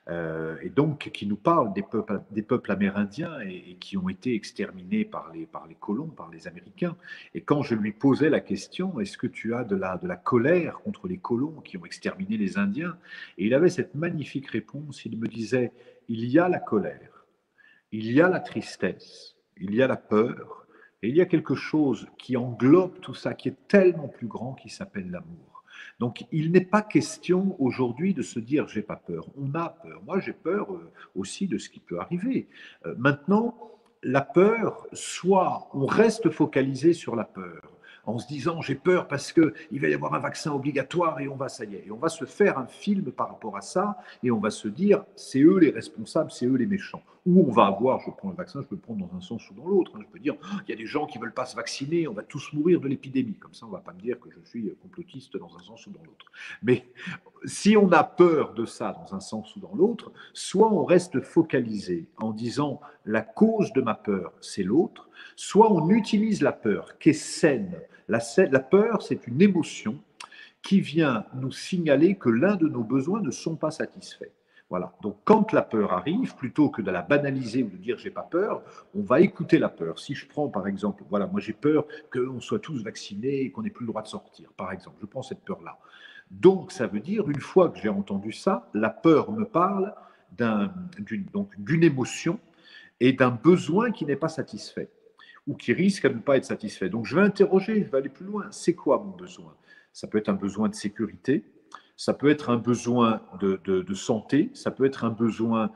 Speaker 2: et donc qui nous parle des peuples amérindiens et qui ont été exterminés par les colons, par les Américains. Et quand je lui posais la question, est-ce que tu as de la colère contre les colons qui ont exterminé les Indiens? Et il avait cette magnifique réponse, il me disait, il y a la colère, il y a la tristesse, il y a la peur, et il y a quelque chose qui englobe tout ça, qui est tellement plus grand, qui s'appelle l'amour. Donc, il n'est pas question aujourd'hui de se dire j'ai pas peur. On a peur. Moi, j'ai peur aussi de ce qui peut arriver. Maintenant, la peur, soit on reste focalisé sur la peur, en se disant j'ai peur parce qu'il va y avoir un vaccin obligatoire et on va, ça y est, et on va se faire un film par rapport à ça et on va se dire c'est eux les responsables, c'est eux les méchants. Ou on va avoir, je prends le vaccin, je peux le prendre dans un sens ou dans l'autre. Je peux dire il y a des gens qui ne veulent pas se vacciner, on va tous mourir de l'épidémie. Comme ça, on ne va pas me dire que je suis complotiste dans un sens ou dans l'autre. Mais si on a peur de ça dans un sens ou dans l'autre, soit on reste focalisé en disant la cause de ma peur, c'est l'autre, soit on utilise la peur qui est saine. La peur, c'est une émotion qui vient nous signaler que l'un de nos besoins ne sont pas satisfaits. Voilà. Donc, quand la peur arrive, plutôt que de la banaliser ou de dire j'ai pas peur, on va écouter la peur. Si je prends par exemple, voilà, moi j'ai peur qu'on soit tous vaccinés et qu'on n'ait plus le droit de sortir, par exemple. Je prends cette peur-là. Donc, ça veut dire, une fois que j'ai entendu ça, la peur me parle d'une émotion et d'un besoin qui n'est pas satisfait ou qui risque à ne pas être satisfait. Donc, je vais interroger, je vais aller plus loin. C'est quoi mon besoin? Ça peut être un besoin de sécurité, ça peut être un besoin de santé, ça peut être un besoin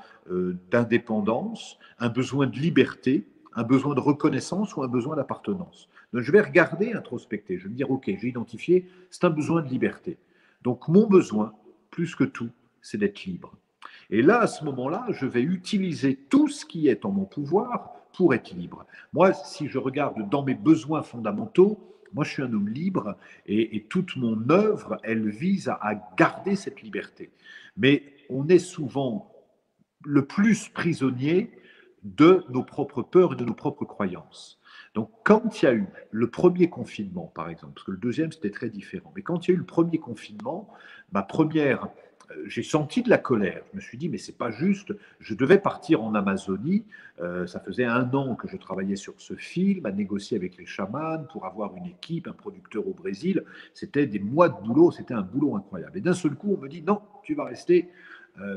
Speaker 2: d'indépendance, un besoin de liberté, un besoin de reconnaissance ou un besoin d'appartenance. Donc, je vais regarder, introspecter. Je vais me dire, OK, j'ai identifié, c'est un besoin de liberté. Donc, mon besoin, plus que tout, c'est d'être libre. Et là, à ce moment-là, je vais utiliser tout ce qui est en mon pouvoir pour être libre. Moi, si je regarde dans mes besoins fondamentaux, moi, je suis un homme libre et toute mon œuvre, elle vise à garder cette liberté. Mais on est souvent le plus prisonnier de nos propres peurs et de nos propres croyances. Donc, quand il y a eu le premier confinement, par exemple, parce que le deuxième, c'était très différent, mais quand il y a eu le premier confinement, j'ai senti de la colère. Je me suis dit, mais c'est pas juste. Je devais partir en Amazonie. Ça faisait 1 an que je travaillais sur ce film, à négocier avec les chamans pour avoir une équipe, un producteur au Brésil. C'était des mois de boulot. C'était un boulot incroyable. Et d'un seul coup, on me dit, non, tu vas rester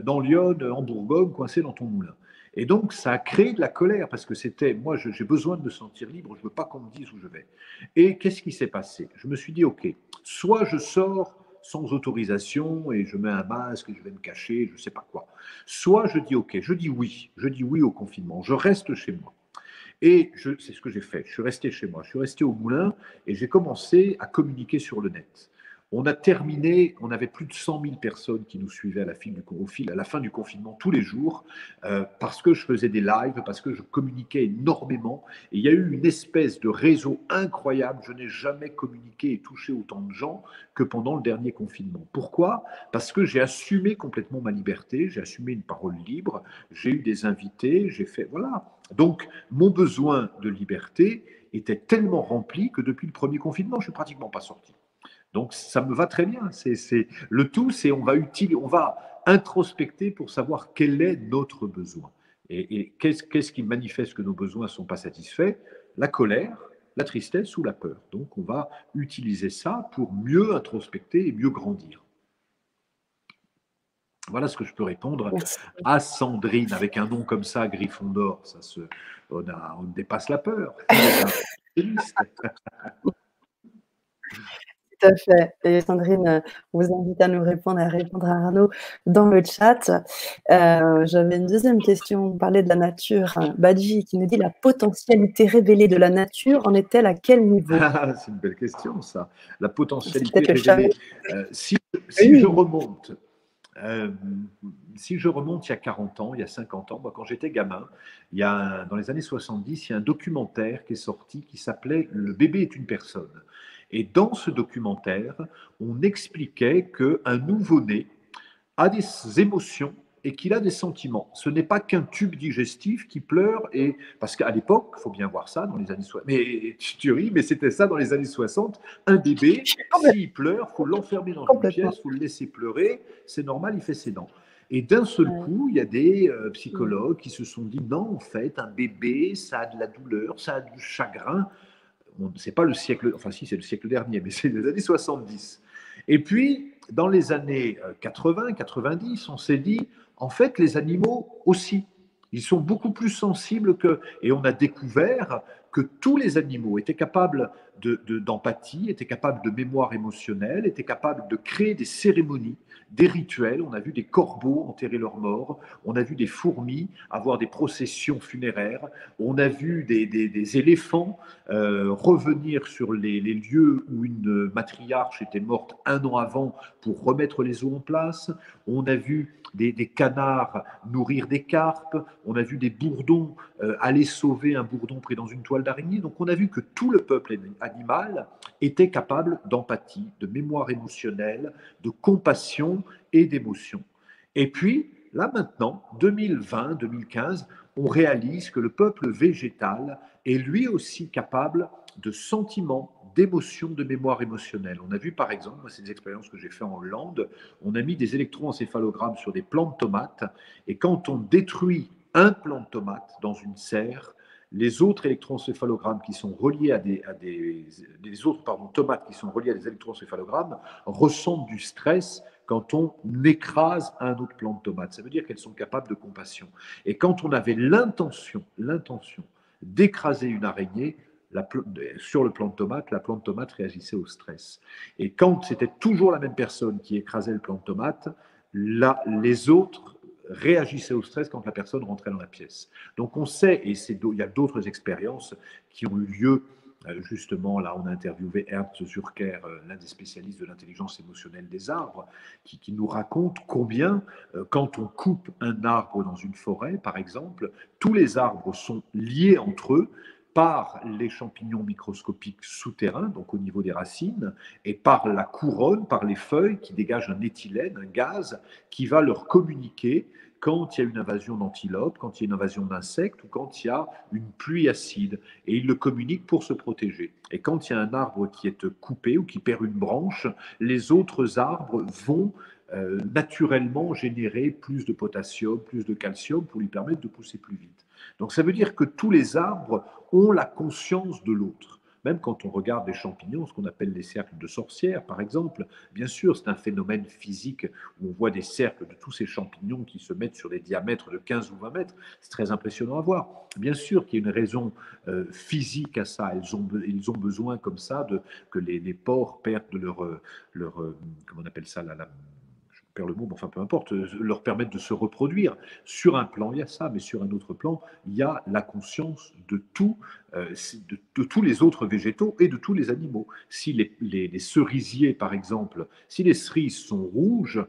Speaker 2: dans Lyon, en Bourgogne, coincé dans ton moulin. Et donc, ça a créé de la colère parce que c'était, moi, j'ai besoin de me sentir libre. Je veux pas qu'on me dise où je vais. Et qu'est-ce qui s'est passé? Je me suis dit, OK, soit je sors sans autorisation et je mets un masque et je vais me cacher, je ne sais pas quoi. Soit je dis OK, je dis oui au confinement, je reste chez moi. Et c'est ce que j'ai fait, je suis resté chez moi, je suis resté au moulin et j'ai commencé à communiquer sur le net. On a terminé, on avait plus de 100 000 personnes qui nous suivaient à la fin du confinement tous les jours, parce que je faisais des lives, parce que je communiquais énormément. Et il y a eu une espèce de réseau incroyable. Je n'ai jamais communiqué et touché autant de gens que pendant le dernier confinement. Pourquoi? Parce que j'ai assumé complètement ma liberté, j'ai assumé une parole libre, j'ai eu des invités, j'ai fait... Voilà. Donc, mon besoin de liberté était tellement rempli que depuis le premier confinement, je ne suis pratiquement pas sorti. Donc, ça me va très bien. Le tout, c'est on va introspecter pour savoir quel est notre besoin. Et qu'est-ce qui manifeste que nos besoins ne sont pas satisfaits? La colère, la tristesse ou la peur. Donc, on va utiliser ça pour mieux introspecter et mieux grandir. Voilà ce que je peux répondre
Speaker 1: Merci.
Speaker 2: à Sandrine. Avec un nom comme ça, Gryffondor, on dépasse la peur. optimiste.
Speaker 1: Tout à fait. Et Sandrine, on vous invite à nous répondre, à répondre à Arnaud dans le chat. J'avais une deuxième question. On parlait de la nature. Badji qui nous dit la potentialité révélée de la nature en est-elle à quel niveau?
Speaker 2: Ah, c'est une belle question, ça. La
Speaker 1: C'est
Speaker 2: potentialité
Speaker 1: peut-être le
Speaker 2: révélée.
Speaker 1: chameau.
Speaker 2: Si
Speaker 1: Oui.
Speaker 2: je remonte, si je remonte il y a 40 ans, il y a 50 ans, moi, quand j'étais gamin, dans les années 70, il y a un documentaire qui est sorti qui s'appelait Le bébé est une personne. Et dans ce documentaire, on expliquait qu'un nouveau-né a des émotions et qu'il a des sentiments. Ce n'est pas qu'un tube digestif qui pleure, et parce qu'à l'époque, il faut bien voir ça, dans les années 60, mais tu ris, mais c'était ça dans les années 60, un bébé, s'il pleure, il faut l'enfermer dans une
Speaker 1: Complètement.
Speaker 2: pièce, il faut le laisser pleurer, c'est normal, il fait ses dents. Et d'un seul coup, il y a des psychologues qui se sont dit, non, en fait, un bébé, ça a de la douleur, ça a du chagrin. C'est pas le siècle, enfin si, c'est le siècle dernier, mais c'est les années 70. Et puis, dans les années 80, 90, on s'est dit, en fait, les animaux aussi, ils sont beaucoup plus sensibles que... Et on a découvert que tous les animaux étaient capables d'empathie, étaient capables de mémoire émotionnelle, étaient capables de créer des cérémonies, des rituels. On a vu des corbeaux enterrer leurs morts, on a vu des fourmis avoir des processions funéraires, on a vu des éléphants revenir sur les lieux où une matriarche était morte un an avant pour remettre les eaux en place. On a vu des canards nourrir des carpes. On a vu des bourdons aller sauver un bourdon pris dans une toile d'araignée. Donc on a vu que tout le peuple animal était capable d'empathie, de mémoire émotionnelle, de compassion et d'émotion. Et puis, là maintenant, 2020, 2015, on réalise que le peuple végétal est lui aussi capable de sentiments, d'émotions, de mémoire émotionnelle. On a vu par exemple, moi c'est des expériences que j'ai fait en Hollande, on a mis des électroencéphalogrammes sur des plants de tomates, et quand on détruit un plant de tomate dans une serre, les autres électroencéphalogrammes qui sont reliés les autres tomates qui sont reliées à des électroencéphalogrammes ressentent du stress quand on écrase un autre plant de tomate. Ça veut dire qu'elles sont capables de compassion. Et quand on avait l'intention d'écraser une araignée, sur le plant de tomate, la plante de tomate réagissait au stress. Et quand c'était toujours la même personne qui écrasait le plant de tomate, là, les autres réagissaient au stress quand la personne rentrait dans la pièce. Donc on sait, et il y a d'autres expériences qui ont eu lieu. Justement, là, on a interviewé Ernst Zürcher, l'un des spécialistes de l'intelligence émotionnelle des arbres, qui nous raconte combien, quand on coupe un arbre dans une forêt, par exemple, tous les arbres sont liés entre eux par les champignons microscopiques souterrains, donc au niveau des racines, et par la couronne, par les feuilles qui dégagent un éthylène, un gaz, qui va leur communiquer quand il y a une invasion d'antilopes, quand il y a une invasion d'insectes ou quand il y a une pluie acide. Et ils le communiquent pour se protéger. Et quand il y a un arbre qui est coupé ou qui perd une branche, les autres arbres vont naturellement générer plus de potassium, plus de calcium pour lui permettre de pousser plus vite. Donc ça veut dire que tous les arbres ont la conscience de l'autre. Même quand on regarde des champignons, ce qu'on appelle les cercles de sorcières, par exemple, bien sûr, c'est un phénomène physique où on voit des cercles de tous ces champignons qui se mettent sur des diamètres de 15 ou 20 mètres. C'est très impressionnant à voir. Bien sûr qu'il y a une raison physique à ça. Ils ont besoin comme ça que les porcs perdent leur comment on appelle ça, je perds le mot, mais enfin peu importe, leur permettre de se reproduire. Sur un plan, il y a ça, mais sur un autre plan, il y a la conscience de tout, de tous les autres végétaux et de tous les animaux. Si les cerisiers, par exemple, si les cerises sont rouges,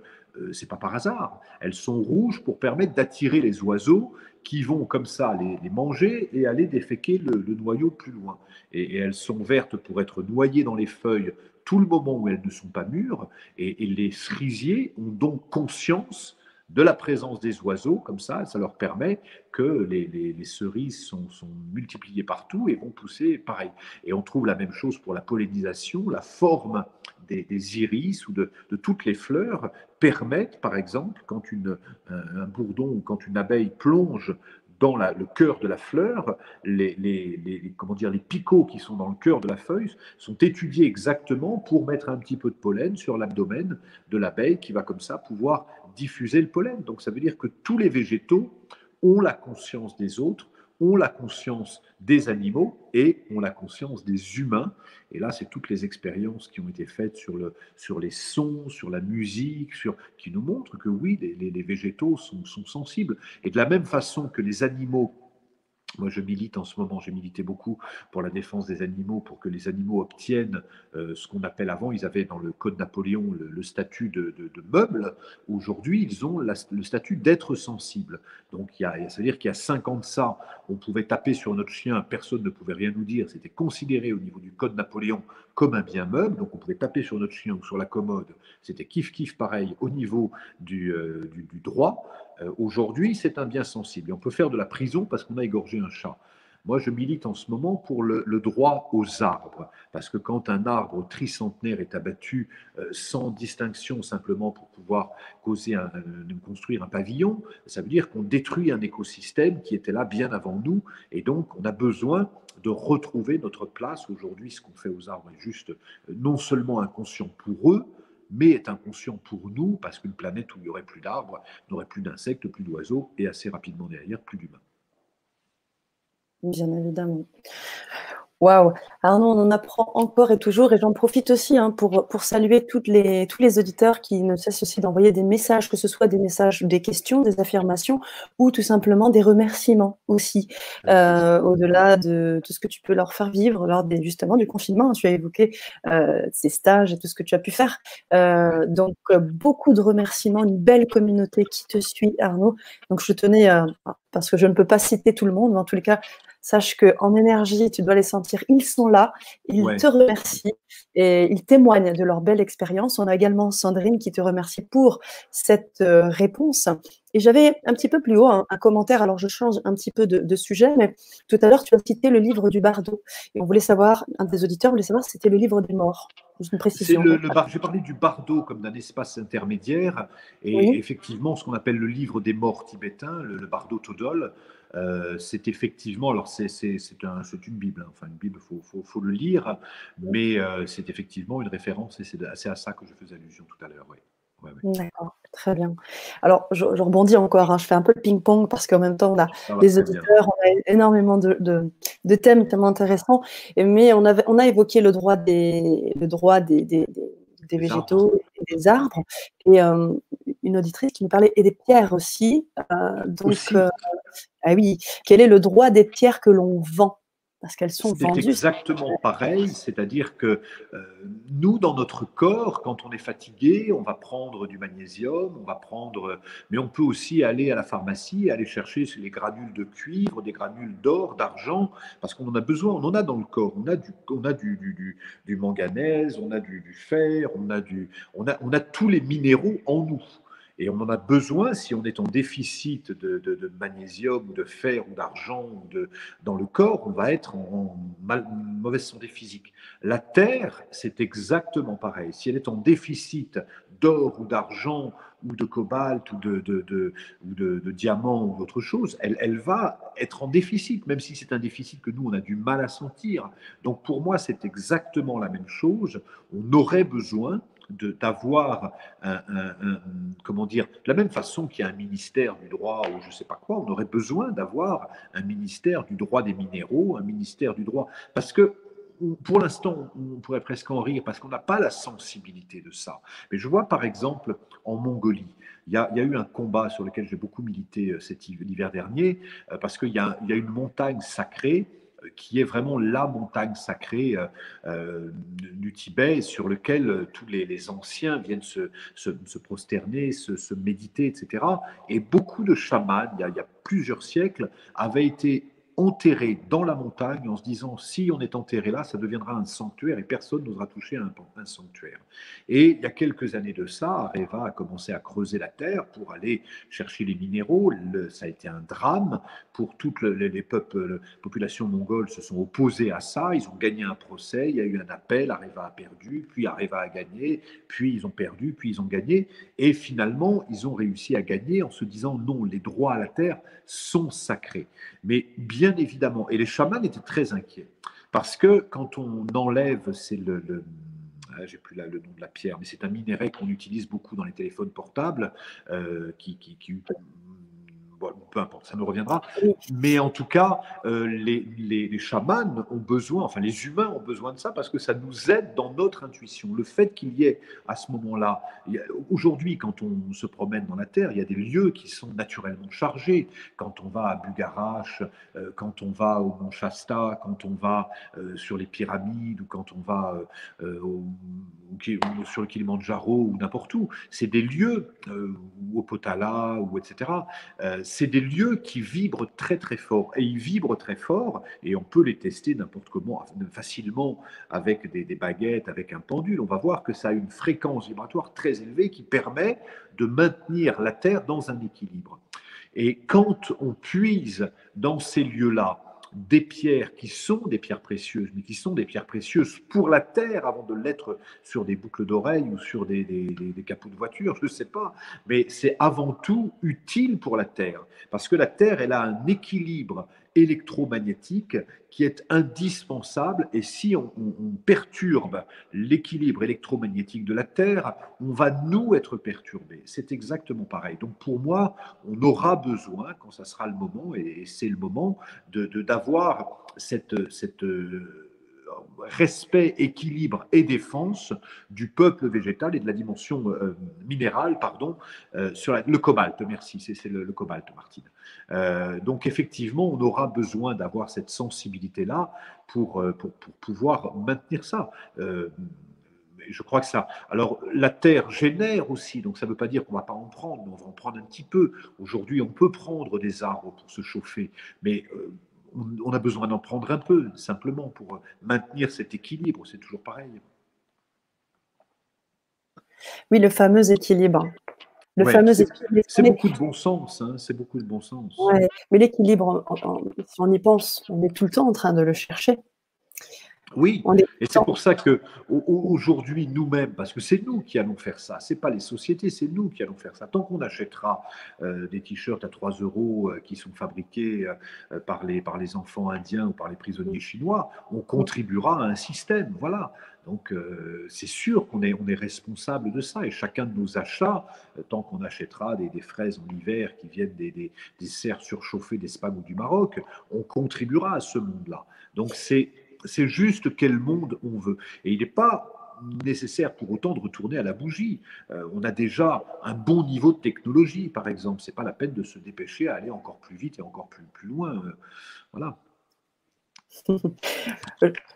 Speaker 2: c'est pas par hasard. Elles sont rouges pour permettre d'attirer les oiseaux qui vont comme ça les manger et aller déféquer le noyau plus loin. Et elles sont vertes pour être noyées dans les feuilles tout le moment où elles ne sont pas mûres. Et les cerisiers ont donc conscience de la présence des oiseaux, comme ça leur permet que les cerises sont multipliées partout et vont pousser pareil. Et on trouve la même chose pour la pollinisation, la forme des iris ou de toutes les fleurs permettent, par exemple, quand un bourdon ou quand une abeille plonge dans le cœur de la fleur, comment dire, les picots qui sont dans le cœur de la feuille sont étudiés exactement pour mettre un petit peu de pollen sur l'abdomen de l'abeille qui va comme ça pouvoir diffuser le pollen. Donc ça veut dire que tous les végétaux ont la conscience des autres, ont la conscience des animaux et ont la conscience des humains. Et là, c'est toutes les expériences qui ont été faites sur les sons, sur la musique, qui nous montrent que oui, les végétaux sont sensibles. Et de la même façon que les animaux, moi, je milite en ce moment, j'ai milité beaucoup pour la défense des animaux, pour que les animaux obtiennent ce qu'on appelle avant, ils avaient dans le Code Napoléon le statut de meuble. Aujourd'hui, ils ont le statut d'être sensible. Donc, c'est-à-dire qu'il y a 5 ans de ça, on pouvait taper sur notre chien, personne ne pouvait rien nous dire. C'était considéré au niveau du Code Napoléon comme un bien meuble. Donc, on pouvait taper sur notre chien ou sur la commode. C'était kiff-kiff pareil au niveau du droit. Aujourd'hui, c'est un bien sensible. Et on peut faire de la prison parce qu'on a égorgé un chat. Moi, je milite en ce moment pour le droit aux arbres, parce que quand un arbre tricentenaire est abattu sans distinction, simplement pour pouvoir construire un pavillon, ça veut dire qu'on détruit un écosystème qui était là bien avant nous, et donc on a besoin de retrouver notre place. Aujourd'hui, ce qu'on fait aux arbres est juste non seulement inconscient pour eux, mais est inconscient pour nous, parce qu'une planète où il n'y aurait plus d'arbres n'aurait plus d'insectes, plus d'oiseaux, et assez rapidement derrière, plus d'humains.
Speaker 1: Bien évidemment. Waouh! Alors nous, on en apprend encore et toujours, et j'en profite aussi pour saluer tous les auditeurs qui ne cessent aussi d'envoyer des messages, que ce soit des messages, des questions, des affirmations, ou tout simplement des remerciements aussi, au-delà de tout ce que tu peux leur faire vivre lors justement du confinement. Tu as évoqué ces stages et tout ce que tu as pu faire. Donc, beaucoup de remerciements, une belle communauté qui te suit, Arnaud. Donc, je tenais, parce que je ne peux pas citer tout le monde, mais en tous les cas, sache qu'en énergie, tu dois les sentir. Ils sont là, ils te remercient et ils témoignent de leur belle expérience. On a également Sandrine qui te remercie pour cette réponse. Et j'avais un petit peu plus haut un commentaire, alors je change un petit peu de sujet, mais tout à l'heure, tu as cité le livre du bardo. Et on voulait savoir, un des auditeurs voulait savoir si c'était le livre des morts. Juste une précision.
Speaker 2: J'ai parlé du bardo comme d'un espace intermédiaire, et
Speaker 1: Oui.
Speaker 2: effectivement, ce qu'on appelle le livre des morts tibétain, le bardo Todol, c'est effectivement, alors c'est une Bible, hein. Enfin une Bible, faut le lire, mais c'est effectivement une référence, et c'est à ça que je faisais allusion tout à l'heure. Oui. Ouais, ouais.
Speaker 1: D'accord, très bien. Alors, je rebondis encore, je fais un peu le ping-pong parce qu'en même temps, on a
Speaker 2: Ça va
Speaker 1: des
Speaker 2: très bien.
Speaker 1: auditeurs, on a énormément de thèmes tellement intéressants, mais on a évoqué le droit des
Speaker 2: Les arbres.
Speaker 1: végétaux et des arbres, et une auditrice qui nous parlait, et des pierres aussi. Donc,
Speaker 2: Aussi.
Speaker 1: ah oui, quel est le droit des pierres que l'on vend? Parce qu'elles sont
Speaker 2: C'est
Speaker 1: vendues.
Speaker 2: exactement pareil, c'est-à-dire que nous, dans notre corps, quand on est fatigué, on va prendre du magnésium, mais on peut aussi aller à la pharmacie, aller chercher les granules de cuivre, des granules d'or, d'argent, parce qu'on en a besoin, on en a dans le corps, on a du manganèse, on a du fer, on a tous les minéraux en nous. Et on en a besoin si on est en déficit de magnésium, ou de fer, ou d'argent, dans le corps, on va être en mauvaise santé physique. La Terre, c'est exactement pareil. Si elle est en déficit d'or ou d'argent ou de cobalt ou de diamant ou d'autre chose, elle va être en déficit, même si c'est un déficit que nous, on a du mal à sentir. Donc pour moi, c'est exactement la même chose. On aurait besoin d'avoir comment dire, de la même façon qu'il y a un ministère du droit ou je ne sais pas quoi, on aurait besoin d'avoir un ministère du droit des minéraux, un ministère du droit, parce que pour l'instant, on pourrait presque en rire parce qu'on n'a pas la sensibilité de ça. Mais je vois par exemple en Mongolie, il y a eu un combat sur lequel j'ai beaucoup milité l'hiver dernier, parce qu'il y a une montagne sacrée qui est vraiment la montagne sacrée du Tibet, sur lequel tous les anciens viennent se prosterner, se méditer, etc. Et beaucoup de chamans, il y a plusieurs siècles, avaient été enterrés dans la montagne en se disant si on est enterré là, ça deviendra un sanctuaire et personne n'osera toucher un sanctuaire. Et il y a quelques années de ça, Areva a commencé à creuser la terre pour aller chercher les minéraux. Ça a été un drame pour toutes les populations mongoles se sont opposées à ça. Ils ont gagné un procès, il y a eu un appel, Areva a perdu, puis Areva a gagné, puis ils ont perdu, puis ils ont gagné. Et finalement, ils ont réussi à gagner en se disant non, les droits à la terre sont sacrés. Mais bien évidemment, et les chamans étaient très inquiets, parce que quand on enlève, j'ai plus le nom de la pierre, mais c'est un minerai qu'on utilise beaucoup dans les téléphones portables, qui bon, peu importe, ça me reviendra.
Speaker 1: Oui.
Speaker 2: Mais en tout cas, les chamans ont besoin, enfin les humains ont besoin de ça parce que ça nous aide dans notre intuition. Le fait qu'il y ait à ce moment-là, aujourd'hui, quand on se promène dans la Terre, il y a des lieux qui sont naturellement chargés. Quand on va à Bugarache, quand on va au Mont Shasta, quand on va sur les pyramides ou quand on va sur le Kilimandjaro ou n'importe où, c'est des lieux, ou au Potala, ou etc. C'est des lieux qui vibrent très très fort. Et ils vibrent très fort, et on peut les tester n'importe comment, facilement, avec des baguettes, avec un pendule. On va voir que ça a une fréquence vibratoire très élevée qui permet de maintenir la Terre dans un équilibre. Et quand on puise dans ces lieux-là des pierres qui sont des pierres précieuses, mais qui sont des pierres précieuses pour la terre avant de l'être sur des boucles d'oreilles ou sur des capots de voiture, je ne sais pas, mais c'est avant tout utile pour la terre, parce que la terre, elle a un équilibre électromagnétique qui est indispensable, et si on perturbe l'équilibre électromagnétique de la Terre, on va nous être perturbés. C'est exactement pareil. Donc pour moi, on aura besoin, quand ça sera le moment, et c'est le moment, d'avoir cette respect, équilibre et défense du peuple végétal et de la dimension minérale, pardon, sur le cobalt, merci, c'est le cobalt, Martine. Donc effectivement, on aura besoin d'avoir cette sensibilité-là pour pouvoir maintenir ça. Je crois que ça. Alors, la terre génère aussi, donc ça ne veut pas dire qu'on ne va pas en prendre, mais on va en prendre un petit peu. Aujourd'hui, on peut prendre des arbres pour se chauffer, mais on a besoin d'en prendre un peu, simplement pour maintenir cet équilibre. C'est toujours pareil.
Speaker 1: Oui, le fameux équilibre. Le
Speaker 2: Ouais,
Speaker 1: fameux équilibre.
Speaker 2: c'est beaucoup de bon sens, hein, c'est beaucoup de bon sens.
Speaker 1: Ouais, mais l'équilibre, si on y pense, on est tout le temps en train de le chercher.
Speaker 2: Oui,
Speaker 1: On est tout
Speaker 2: et
Speaker 1: le
Speaker 2: c'est
Speaker 1: temps.
Speaker 2: pour ça que aujourd'hui, nous-mêmes, parce que c'est nous qui allons faire ça, c'est pas les sociétés, c'est nous qui allons faire ça. Tant qu'on achètera des t-shirts à 3 euros qui sont fabriqués par les enfants indiens ou par les prisonniers chinois, on contribuera à un système. Voilà. Donc c'est sûr qu'on est responsable de ça, et chacun de nos achats, tant qu'on achètera des fraises en hiver qui viennent des serres surchauffées d'Espagne ou du Maroc, on contribuera à ce monde-là. Donc c'est juste quel monde on veut. Et il n'est pas nécessaire pour autant de retourner à la bougie. On a déjà un bon niveau de technologie, par exemple. Ce n'est pas la peine de se dépêcher à aller encore plus vite et encore plus loin. Voilà.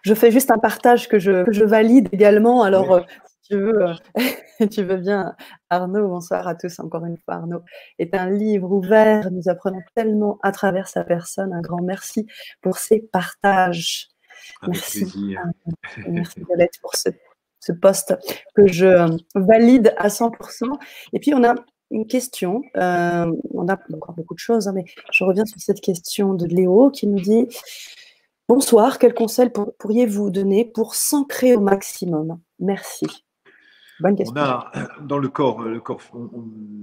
Speaker 1: Je fais juste un partage que je valide également. Alors,
Speaker 2: Oui.
Speaker 1: si tu veux, tu veux bien, Arnaud, bonsoir à tous encore une fois. Arnaud est un livre ouvert. Nous apprenons tellement à travers sa personne. Un grand merci pour ces partages.
Speaker 2: Avec
Speaker 1: Merci.
Speaker 2: plaisir.
Speaker 1: Merci Violette pour ce poste que je valide à 100%. Et puis, on a une question. On a encore beaucoup de choses, hein, mais je reviens sur cette question de Léo qui nous dit « Bonsoir, quel conseil pourriez-vous donner pour s'ancrer au maximum? Merci. » Bonne question.
Speaker 2: On a dans le corps,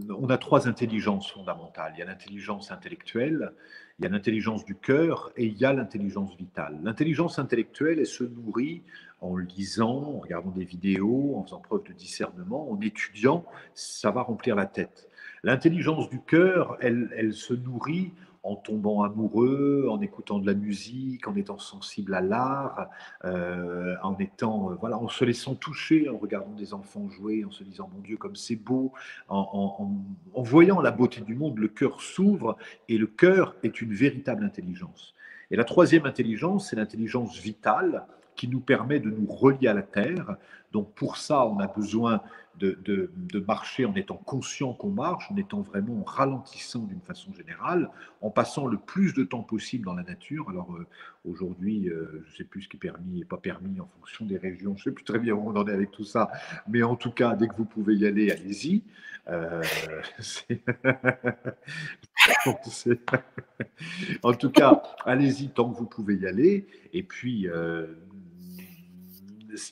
Speaker 2: on a trois intelligences fondamentales. Il y a l'intelligence intellectuelle, il y a l'intelligence du cœur et il y a l'intelligence vitale. L'intelligence intellectuelle, elle se nourrit en lisant, en regardant des vidéos, en faisant preuve de discernement, en étudiant, ça va remplir la tête. L'intelligence du cœur, elle se nourrit en tombant amoureux, en écoutant de la musique, en étant sensible à l'art, en étant, voilà, en se laissant toucher, en regardant des enfants jouer, en se disant mon Dieu comme c'est beau, en voyant la beauté du monde, le cœur s'ouvre et le cœur est une véritable intelligence. Et la troisième intelligence, c'est l'intelligence vitale qui nous permet de nous relier à la terre. Donc pour ça, on a besoin de marcher en étant conscient qu'on marche, en étant vraiment en ralentissant d'une façon générale, en passant le plus de temps possible dans la nature. Alors aujourd'hui, je ne sais plus ce qui est permis et pas permis en fonction des régions, je ne sais plus très bien où on en est avec tout ça, mais en tout cas, dès que vous pouvez y aller, allez-y. En tout cas, allez-y tant que vous pouvez y aller. Et puis,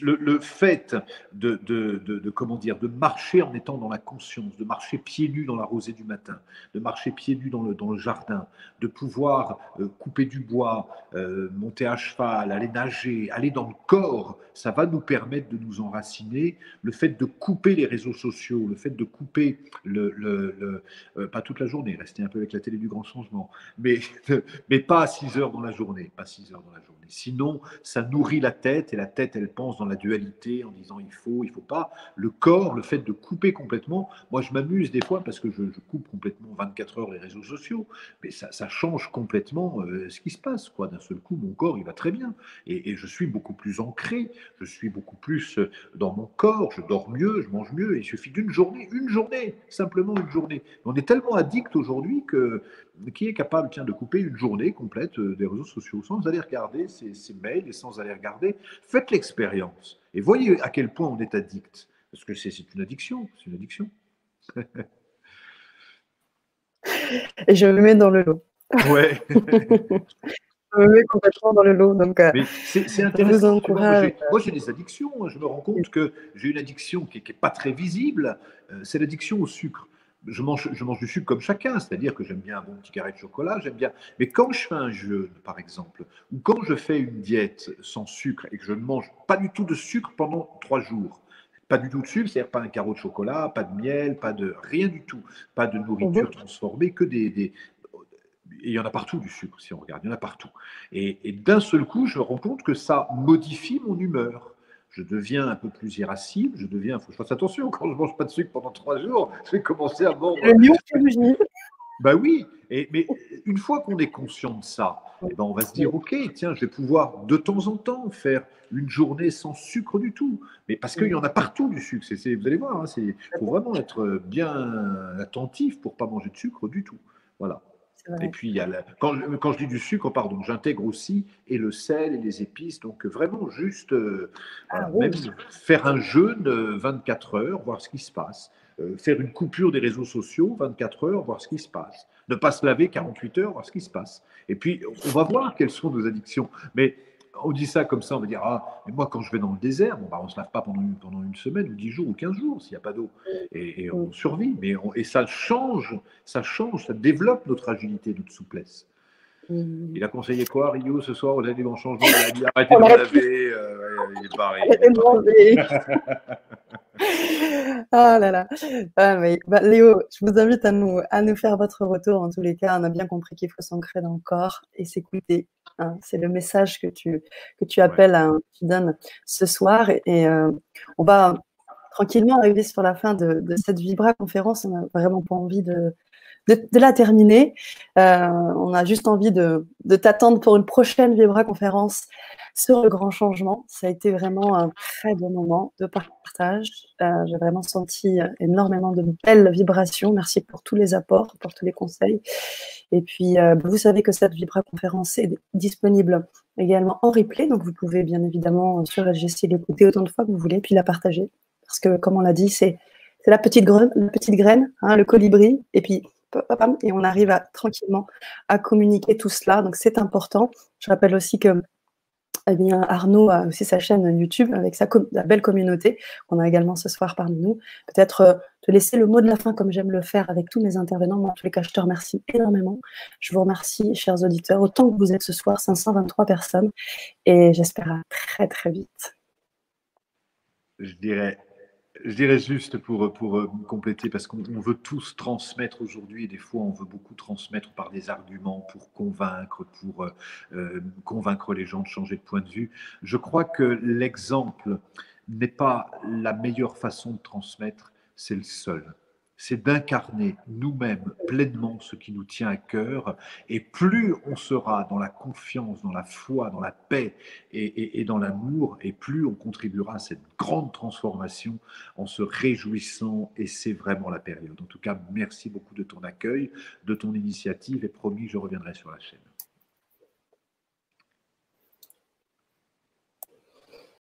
Speaker 2: le fait comment dire, de marcher en étant dans la conscience, de marcher pieds nus dans la rosée du matin, de marcher pieds nus dans le jardin, de pouvoir couper du bois, monter à cheval, aller nager, aller dans le corps, ça va nous permettre de nous enraciner. Le fait de couper les réseaux sociaux, le fait de couper pas toute la journée, rester un peu avec la télé du grand changement, mais, mais pas à 6 heures dans la journée, pas 6 heures dans la journée. Sinon, ça nourrit la tête et la tête, elle pense dans la dualité en disant il faut pas. Le corps, le fait de couper complètement, moi je m'amuse des fois parce que je coupe complètement 24 heures les réseaux sociaux, mais ça change complètement ce qui se passe. Quoi. D'un seul coup, mon corps, il va très bien et je suis beaucoup plus ancré, je suis beaucoup plus dans mon corps, je dors mieux, je mange mieux. Il suffit d'une journée, simplement une journée. On est tellement addict aujourd'hui que qui est capable de couper une journée complète des réseaux sociaux sans aller regarder ses mails et sans aller regarder. Faites l'expérience et voyez à quel point on est addict. Parce que c'est une addiction, c'est une addiction.
Speaker 1: Et je me mets dans le lot.
Speaker 2: Ouais.
Speaker 1: Je me mets complètement dans le lot. Donc,
Speaker 2: mais c'est intéressant.
Speaker 1: Je vous encourage.
Speaker 2: Moi, j'ai des addictions. Je me rends compte que j'ai une addiction qui n'est pas très visible. C'est l'addiction au sucre. Je mange du sucre comme chacun, c'est-à-dire que j'aime bien un bon petit carré de chocolat, j'aime bien. Mais quand je fais un jeûne, par exemple, ou quand je fais une diète sans sucre et que je ne mange pas du tout de sucre pendant 3 jours, pas du tout de sucre, c'est-à-dire pas un carreau de chocolat, pas de miel, pas de rien du tout, pas de nourriture transformée, que et il y en a partout du sucre, si on regarde, il y en a partout. Et d'un seul coup, je me rends compte que ça modifie mon humeur. Je deviens un peu plus irascible, il faut que je fasse attention, quand je ne mange pas de sucre pendant 3 jours, je vais commencer à mordre.
Speaker 1: Le lion qui rugit.
Speaker 2: Ben oui, mais une fois qu'on est conscient de ça, eh ben on va se dire, ok, tiens, je vais pouvoir de temps en temps faire une journée sans sucre du tout. Mais parce qu'il y en a partout du sucre, vous allez voir, il faut vraiment être bien attentif pour ne pas manger de sucre du tout. Voilà. Et puis, quand je dis du sucre, pardon, j'intègre aussi et le sel et les épices. Donc, vraiment, juste, voilà, même faire un jeûne 24 heures, voir ce qui se passe. Faire une coupure des réseaux sociaux 24 heures, voir ce qui se passe. Ne pas se laver 48 heures, voir ce qui se passe. Et puis, on va voir quelles sont nos addictions. Mais on dit ça comme ça, on va dire, ah, mais moi, quand je vais dans le désert, bon, bah, on ne se lave pas pendant une semaine ou 10 jours ou 15 jours s'il n'y a pas d'eau. Et on survit. Et ça change, ça développe notre agilité, notre souplesse. Il a conseillé quoi, Rio, ce soir, aux aliments changement? Il a dit arrêtez de laver. Il est barré.
Speaker 1: Arrêtez de laver. Ah là là. Ah, mais, Léo, je vous invite à nous faire votre retour. En tous les cas, on a bien compris qu'il faut s'ancrer dans le corps et s'écouter. Hein. C'est le message que tu appelles, tu donnes ce soir. Et on va tranquillement arriver sur la fin de cette Vibra conférence. On n'a vraiment pas envie de la terminer. On a juste envie de t'attendre pour une prochaine Vibra conférence sur le grand changement. Ça a été vraiment un très bon moment de partage. J'ai vraiment senti énormément de belles vibrations. Merci pour tous les apports, pour tous les conseils. Et puis, vous savez que cette Vibra conférence est disponible également en replay. Donc, vous pouvez bien évidemment sur LGC l'écouter autant de fois que vous voulez, puis la partager. Parce que, comme on l'a dit, c'est la petite graine, hein, le colibri. Et puis, et on arrive tranquillement à communiquer tout cela. Donc, c'est important. Je rappelle aussi que Arnaud a aussi sa chaîne YouTube avec sa belle communauté qu'on a également ce soir parmi nous. Peut-être te laisser le mot de la fin comme j'aime le faire avec tous mes intervenants. Moi, en tous les cas, je te remercie énormément. Je vous remercie, chers auditeurs, autant que vous êtes ce soir, 523 personnes. Et j'espère à très, très vite.
Speaker 2: Je dirais juste pour compléter, parce qu'on veut tous transmettre aujourd'hui, et des fois on veut beaucoup transmettre par des arguments pour convaincre les gens de changer de point de vue. Je crois que l'exemple n'est pas la meilleure façon de transmettre, c'est le seul. C'est d'incarner nous-mêmes pleinement ce qui nous tient à cœur. Et plus on sera dans la confiance, dans la foi, dans la paix et dans l'amour, et plus on contribuera à cette grande transformation en se réjouissant. Et c'est vraiment la période. En tout cas, merci beaucoup de ton accueil, de ton initiative, et promis, je reviendrai sur la chaîne.